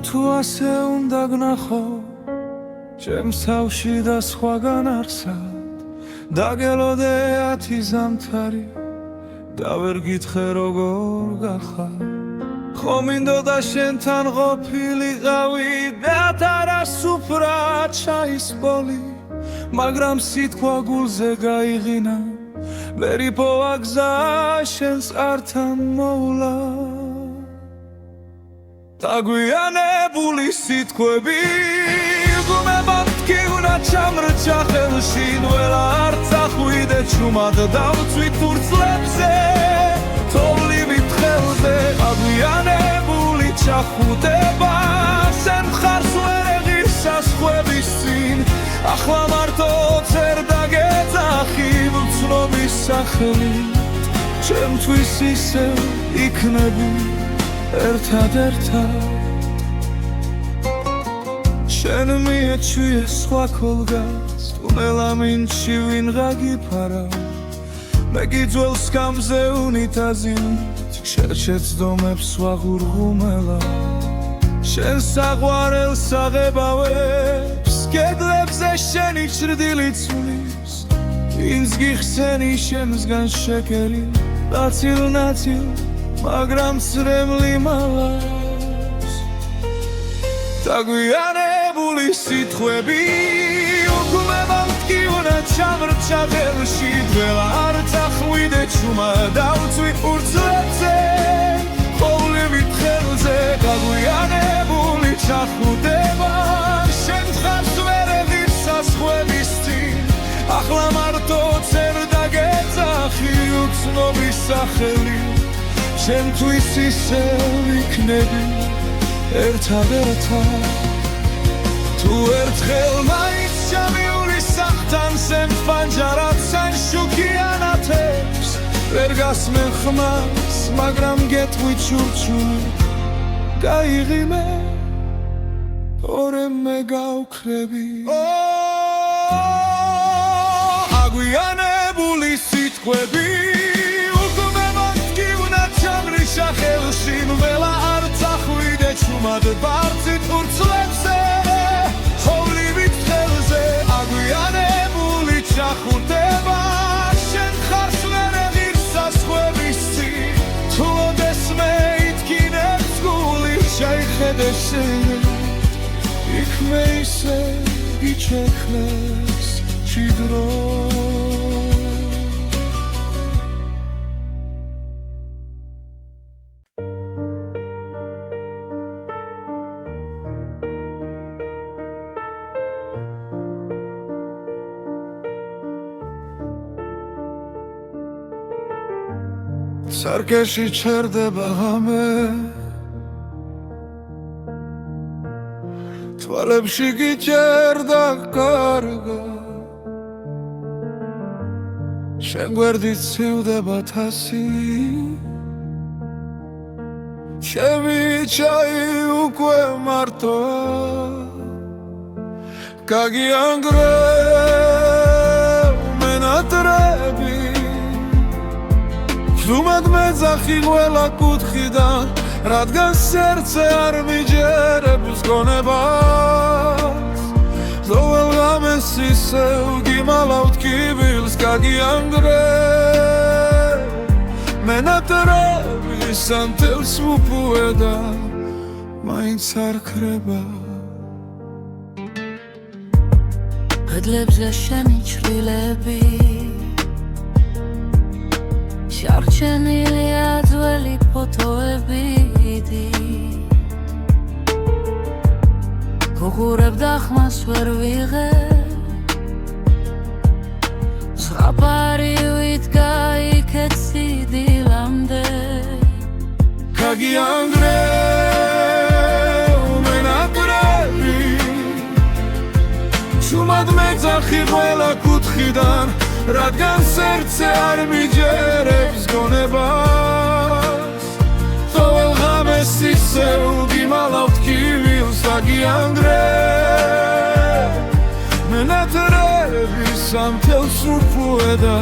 თუ ასე უნდა გნახო ჩემს თავში და სხვაგან არსად დაგელოდე 10 ზამთარი და ვერ გითხრე როგორ გახარ ხომ მინდოდა შენთან ყოფილიყავი და თარასუფრა ჩაის ბოლი მაგრამ სიტყვა გულზე გაიღინა ვერ იპოვა გზა შენს ართან მოვლა დაგვიანებული სიტყვები უგუმება მткиუნა ჩამრჩა ხელში ნველა არ წახვიდე ჩუმად დავწვით ფურცლებზე თოვლივით ხელზე დაგვიანებული ჩახუტება შენ მხარს ვერ ეღირს საზღვრების წინ ახლა მარტო წერ დაგეძახი ვცნობის სახელით ჩემთვის ისევ იქნები ერთად შენ მიეჩვიე სხვა ქოლგას ტუნელა მინჩი ვინღა გიფარავ მე გიძველ სკამზე უნიტაზით შერჩეცდომებს ვაღურღუმელა შენ საყვარელს აღებავებს კედლებზე შენი ჭრდილი ცვლის ვინც გიხსენი შემსგან შეკერი ნაცილ მაგრამ წრემლი მალავს დაგვიანებული სიტყვები უგუმება მткиუნა ჩამრჩა ხელში დველა არ წახვიდე ჩუმა დავწვი ფურცლებზე ყოვლივით ხელზე დაგვიანებული ჩახუტება შენ მხარს ვერ ეღირს საზღვრების წინ ახლა მარტო წერ დაგეძახი უცნობის სახელით ჩემთვის ისევ იქნები ერთად თუ ერთხელ მაინც ჩამიური სახთან სენ ფანჯარად სან შუქიანათებს ვერ გასმენ ხმას მაგრამ გეტყვი ჩურჩული გაიღიმე ორე მე გავქრები აგვიანებული სიტყვები ხელში ნველა არ წახვიდე ჩუმად ბարձით ფურცლებზე თოვლივით ხელზე აგვიანებული ჩახუტება შენ მხარს ვერ ეღირს საზღვრების წინ თუ ოდესმე ითქინებს გული შეიხედე შენ იქ მე ისე გიჩექნეს ჭიდრო სარკეში ჩერდება ღამე თვალებში გიჭერდა კარგა შენ გვერდით ცივდება თასი ჩემი ჩაი უკვე მარტოა გაგიანგრევ მენატრები ზუმად მეძახი ყველა კუთხიდან რადგან სერце არ მიჯერებს გონებას ყოველ ღამეს ისევ გიმალავთ კიბილს გაგიანგრევ მენატრები სანთელს უპუე და მაინც არ ქრება Ედლებზე შენი ჩრილები შარჩენილია ძველი ფოტოები გუღურებ და ხმას ვერ ვიღებ ზღაპარი ვიდგა იქეთ სიდილამდე გაგიანგრევ მენატრები Shumad metzakhi qvela kutkhidan Radgan sertse ar mijerebs gonebas Tovel ghames isev gimalavt kivils Gagiangrev Menatrebi samtels upueda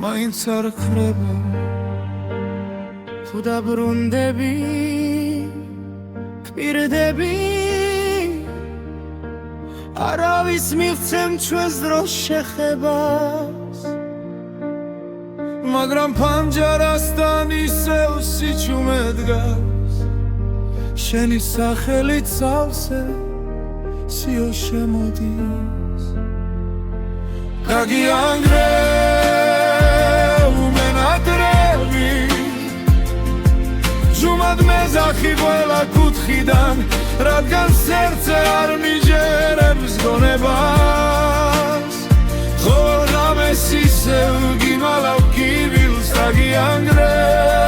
Maints ar kreba Tu dabrundebi Kpirdebi Aravis mivtsem ჩვენს დროს შეხებას მაგრამ პანჯარასთან ისევ სიჩუმე დგას შენი სახელით სავსე სიო შემოდის გაგიანგრევ მენატრები ჟუმად მეძახი ყველა კუთხიდან რადგან სერце არ მიჯერებს გონებას ყოველ ღამეს ისევ გიმალავ კიბილს გაგიანგრევ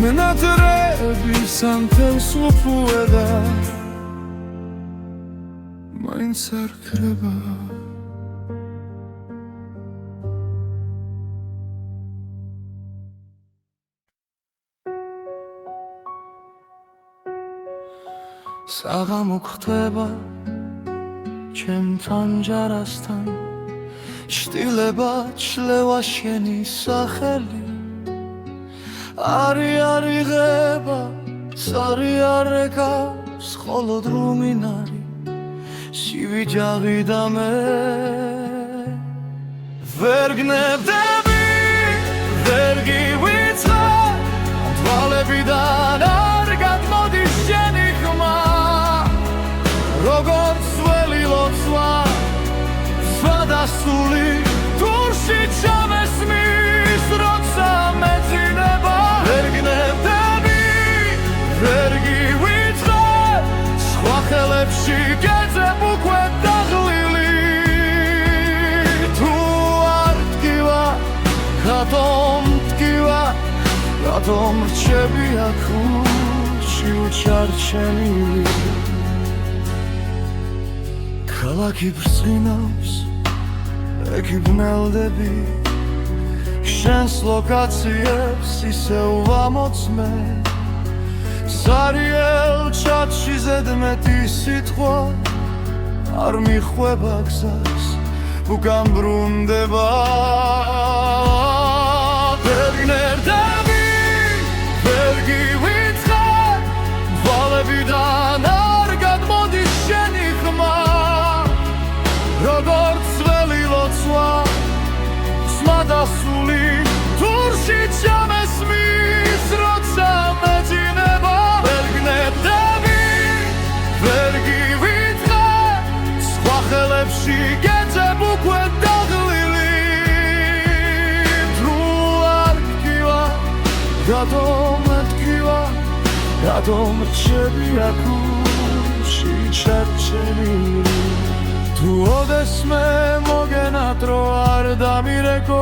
მენატრები სანთელს უპუე და მაინც არ ქრება საღამო ხდება ჩემთან ჯარასთან შტილება ჩლევა შენი სახელი არი არიღება სარი არეკავს მხოლოდ რუმინარი სივიჯაღი და მე ვერ გნებდები ვერ გივიწყებ თვალებიდან არ გადმოდის შენი ხმა როგორც ველი ლოცვა სვადასული დურში ჩამესმის როცა მეძინება ვერ გნებდები ვერ გივიწყებ სხვა ხელებში გეძებ უკვე დაღლილი თუ არ ტკივა რატომ ტკივა რატომ რჩები აქ უჩი უჩარჩენილი ქალაქი ბრწყინავს ეკი ბნელდები შენს ლოკაციებს ისევ ვამოწმე სარიელ ჩატში ზედმეტი სიტყვა არ მიხვება გზას უკან ბრუნდება ვერ გნებდები ვერ გივიწყებ თვალებიდან არ გადმოდის შენი ხმა როგორც ველი ლოცვა სმადასული დურში ჩამესმის როცა მეძინება ვერ გნებდები ვერ გივიწყებ სხვა ხელებში გეძებ უკვე დაღლილი თუ არ ტკივა რატომ ტკივა რატომ რჩები აქ უში ჩარჩენილი თუ ოდესმე მოგენათ რო არ დამირეკო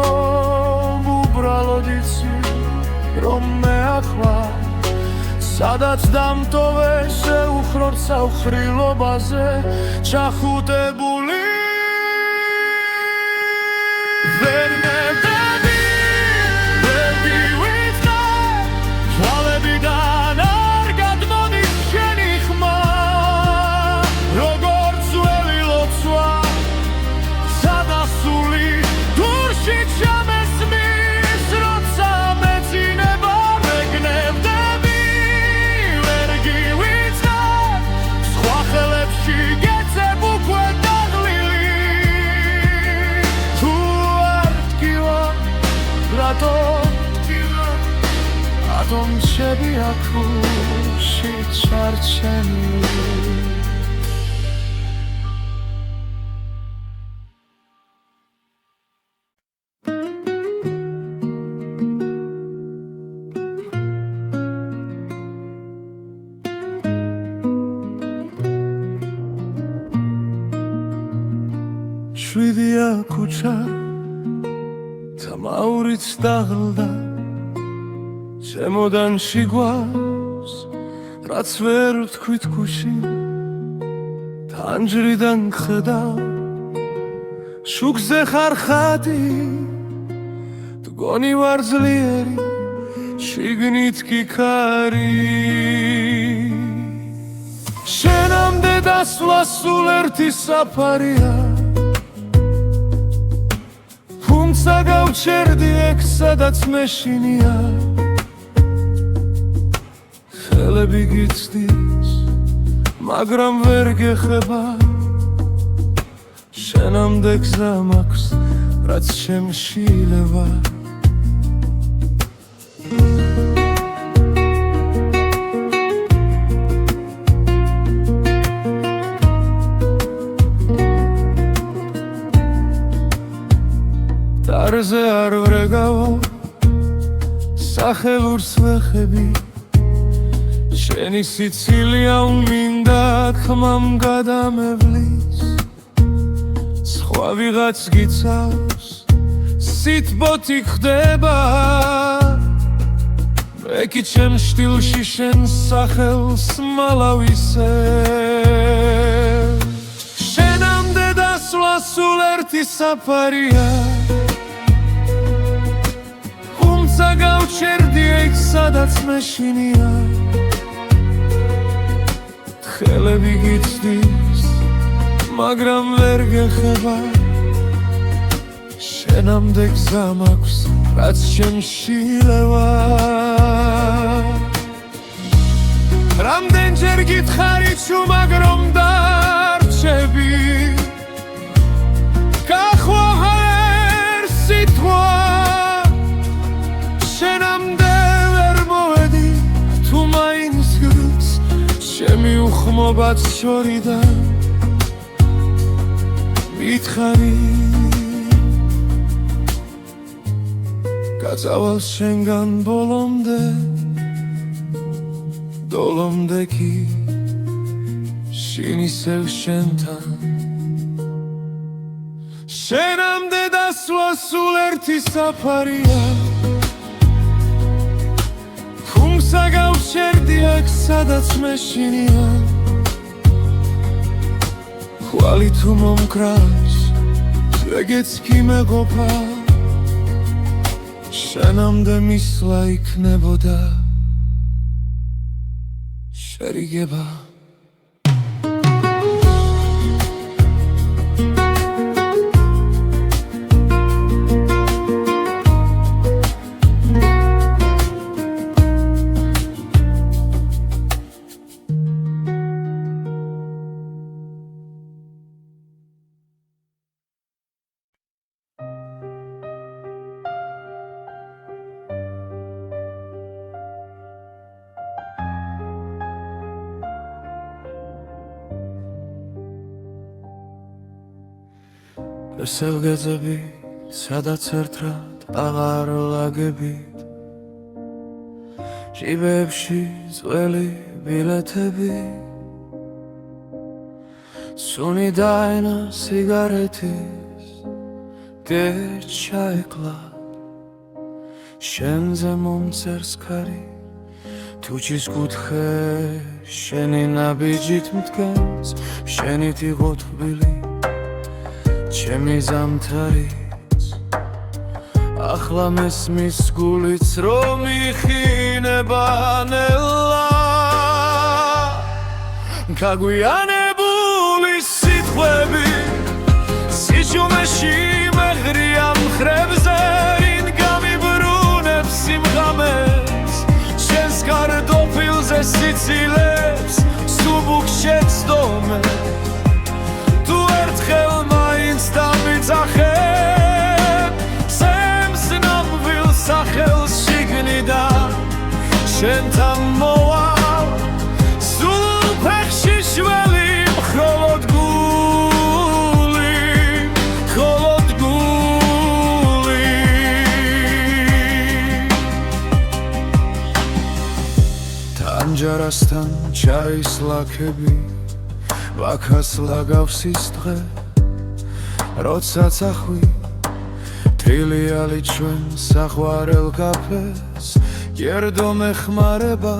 უბრალოდ იცი რომ მე ახლა სადაც დამტოვე შეუხროთ საუხრილობაზე ჩახუტებული ვერ ნებდები ვიწნე თვალებიდან არ გადმოდის შენი ხმა როგორც ძველი ლოცვა სადასული დურში ჩამესმის როცა მეძინება მეგნევდები ვერ გივიწნე სხვა ხელებში გეცებ უკვე დაღლილი თუ არ დგივა რატო ატომშები აქუში ჩარჩენილი შვიდია ქუჩა თამაურიც დაღლდა შემოდან შიგვას რაც ვერ ვთქვით ქუში თანჯრიდან ხედავ შუქზე ხარ ხატი მგონი ვარ ძლიერი შიგნით კი ქარი შენამდე დასვლა სულ ერთი საფარია თუმცა გავჩერდი ეგ სადაც მეშინია ხელები გიცდის მაგრამ ვერ გეხება შენამდე გზა მაქვს რაც შემშილება დარზე არ ვრეგავო სახელურს ვეხები შენი სიცილია უმინდა ხმამ გადამევლის სხვა ვიღაც გიცავს სიტბოთი ხდება მე კი ჩემ შტილში შენ სახელს მალავისე შენამდე დასვლა სულ ერთი საფარია თუმცა გავჩერდი ეგ სადაც მეშინია ხელები გიცდის მაგრამ ვერ გეხება შენამდე გზა მაქვს რაც შემშილება რამდენჯერ გითხარი ჩუმად რომ დარჩები გახვა ერთ სიტყვა შენამდე ვერ მოვედი თუ მაინც გდის ჩემი უხმობაც შორიდან მითხარი გაწავალ შენგან ბოლომდე დოლომდე კი შინ ისევ შენთან შენამდე დასვლა სულ ერთი საფარია თუმცა გავჩერდი აქ სადაც მეშინია ხვალი თუ მომკრავს ეგეც კი მეყოფა შენამდე მისვლა იქნებოდა შერიგება სელგეძები სადაც ერთად აღარ ლაგებით ჟიბებში ძველი ბილეთები Suni daina sigaretis Deçaykla Şenze momcers kari Tuçis kutxe Şeni nabijit mtkens Şeni tigot bili Çemi zamtaris Ახლა მესმის გულიც რომ იხინება ნელა გაგვიანებული სიტყვები სიჩუმეში მეღრია მხრებზე რინ გამიბრუნებს სიმღამეს შენს კარტოფილზე სიცილებს სუბუქ შეცდომე თუ ერთხელ მაინც დამიძახე სახელს შიგნიდან შენთან მოვალ სულ ფეხში შველი მხოლოდ გული თანჯარასთან ჩაის ლაქები ვაქას ლაგავს ის დღე როდესაც ახვი Iliali ჩვენ საყვარელ კაფეს გერდო მეხმარება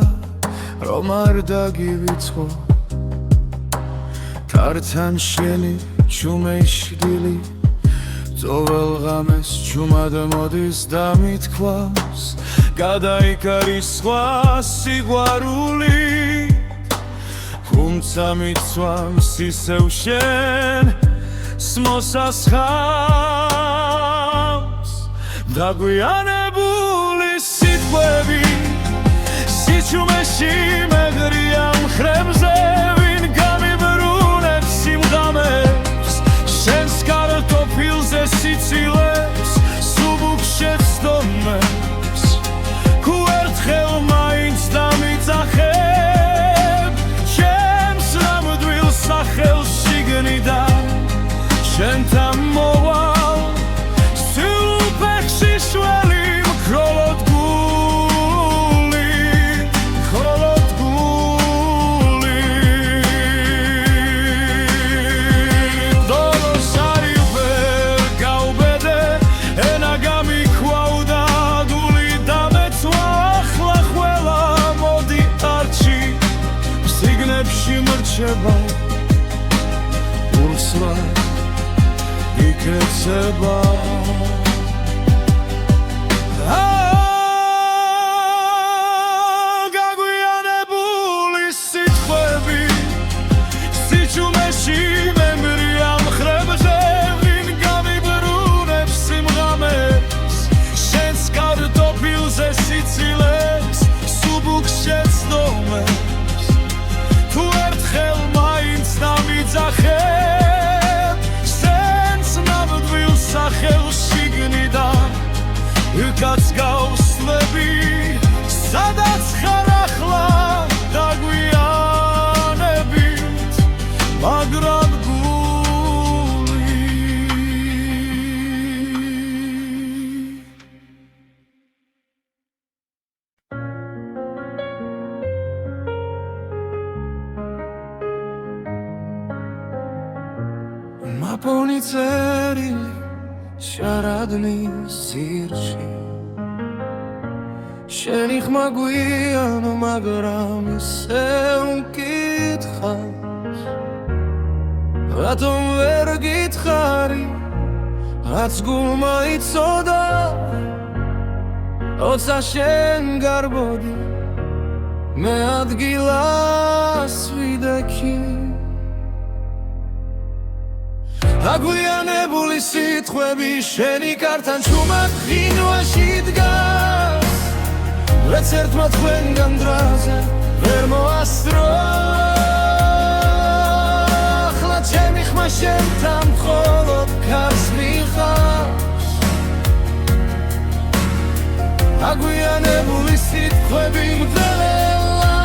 რომ არ დაგივიწყო თართან შენი ჩუმეშდილი ძოვალ ღამეს ჩუმად მოდის და მithქვავს გადაიკარის სხვა სიყვარული თუმცა მიცვამს ისევ შენ მოსასხამს დაგვიანებული სიტყვები სიჩუმეში მეღრია მხრებზე ვინ გამიბრუნებს სიმღამებს შენს კარტოფილზე სიცილებს სუბუქ შეცდომებს თუ ერთხელ მაინც დამიძახებ ჩემს ნამდვილ სახელს შიგნიდან შენთან მოვალ შველი მხოლოდ გული დოლოს არი ვერ გავბედე ენა გამიქვავდა დული დამეცვა ახლა ყველა მოდი არჩი სიგნებში მრჩება ურსლა იქეცება Ikats gauslebi sadats kharahla dagvianebit magram guli Maponi tserili Sharadni sirchi შენი ხმა გვიანო მაგრამ ისე მკითხავს რატომ ვერ გითხარი რაც გულმა იცოდა როცა შენ გარბოდი მე ადგილას ვიდექი აგვიანებული სიტყვები შენი კართან ჩუმად ხინვაში დგას Let's hurt my twin gandraze Vermo astro Khla chemikh ma shentam kholod kars mikhas Aguyanebuli sitkhvebi mdelela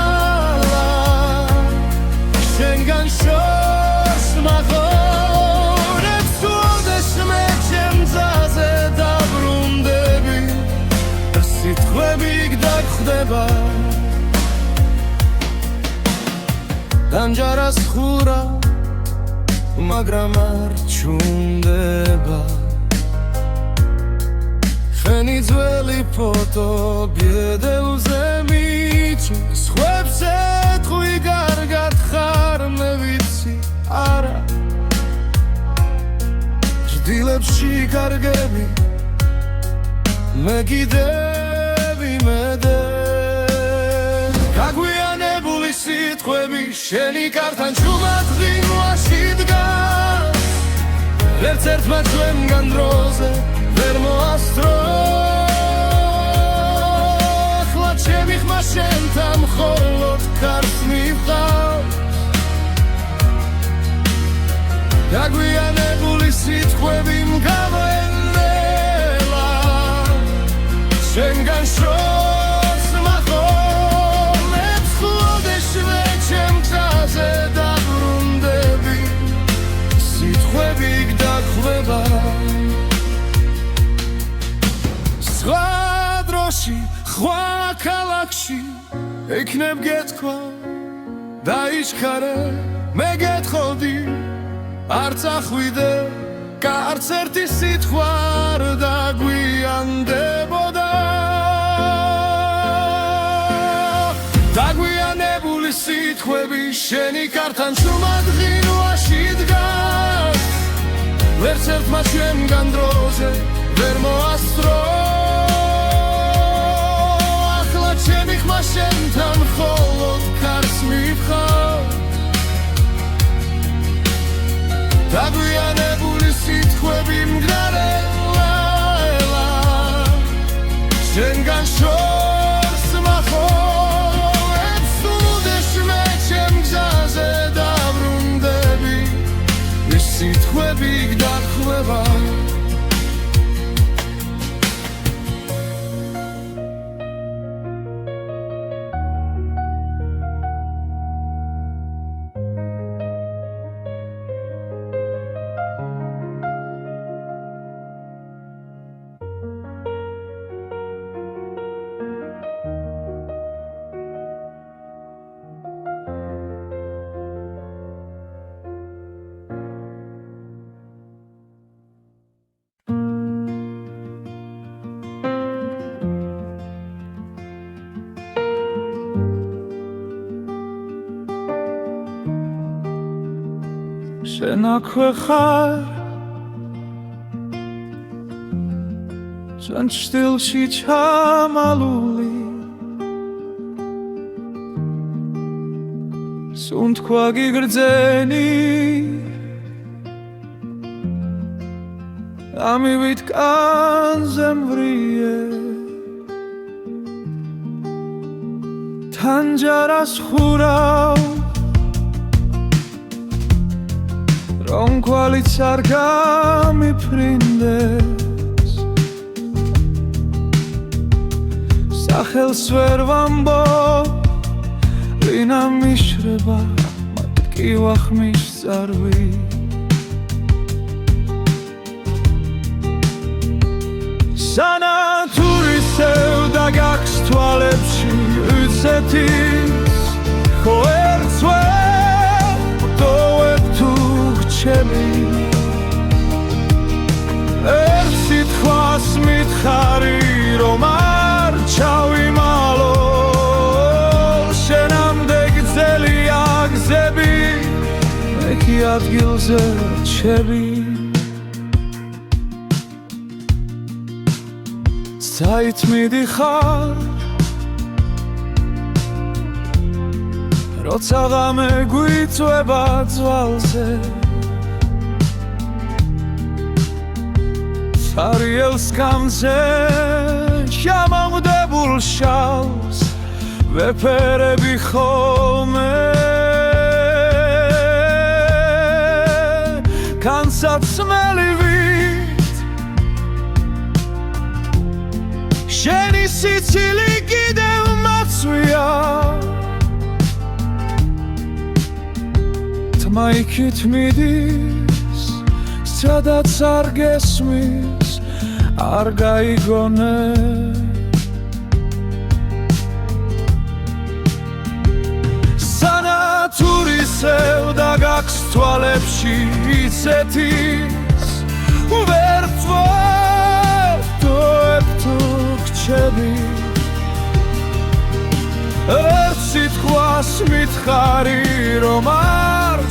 Shengan shos maghor Etsudes mechem zaze dabrundebi Sitkhvebi ხდება განჯარას ხურა მაგრამ არ ჩუნდება ხენი ძველი ფოტო ბედელზე მიჩი სხვებს ეთყვი კარგად ხარ მე ვიცი არა ჭდილებში კარგები მე კიდევ იმედე გაგვიანებული სიტყვები შენი კართან ჩუმად ღვინვაში დგას ვერც ერთმა ჩვენგან დროზე ვერ მოასწრო ახლა ჩემი ხმა შენთან მხოლოდ კარს მივყავს გაგვიანებული სიტყვები მგავენელა შენგან შორს მახოლებს ხლოდეშვე ჩემ გზაზე დაბრუნდები სიტყვები გდახვდება სხვა დროში სხვა ქალაქში ექნებ გეთქვა დაიჩქარე მე გეთხოვდი არც ახვიდე კარც ერთი სიტყვა არ დაგვიანდებოდა დაგვიანებული სიტყვები შენი კართან ჩუმად ღვინვაში დგას ვერც ერთმა ჩვენგან დროზე ვერ მოასწრო ახლა ჩემი ხმა შენთან მხოლოდ კარს მივყავს დაგვიანებული სიტყვები მგრარელა შენგან შორს მახოლებს უდეშვე ჩემ გზაზე დაბრუნდები ის სიტყვები გდახვდება შენ აქვე ხარ ჩვენ ჭდილში ჩამალული სუნთქვა გიგრძენი ამივით კანზე მვრიე თანჯარას ხურავ რომ კვალიც არ გამიფრინდეს სახელს ვერ ვამბობ ვინა მიშრება მათ კი ვახმის წარვი სანათურისევ და გაქვს თვალებში უცეთის ხო ერთს ვერ ვტოვებ თუ გრჩები ერთ სიტყვას მითხარი რომ არ ჩავიმალო შენამდე გრძელია გზები მე კი ადგილზე რჩები საით მიდიხარ როცა ღამე გვიწვება ძვალზე სარიელს გამზე შემომდებულ შალს ვეფერები ხოლმე განსაცმელივით შენი სიცილი კიდევ მაცვია თმა იქით მიდის სადაც არ გესმის არ გაიგონე სანათურისევ და გაქვს თვალებში იცეთის ვერ ვთვეთო გჩები ერთ სიტყვას მითხარი რომ არ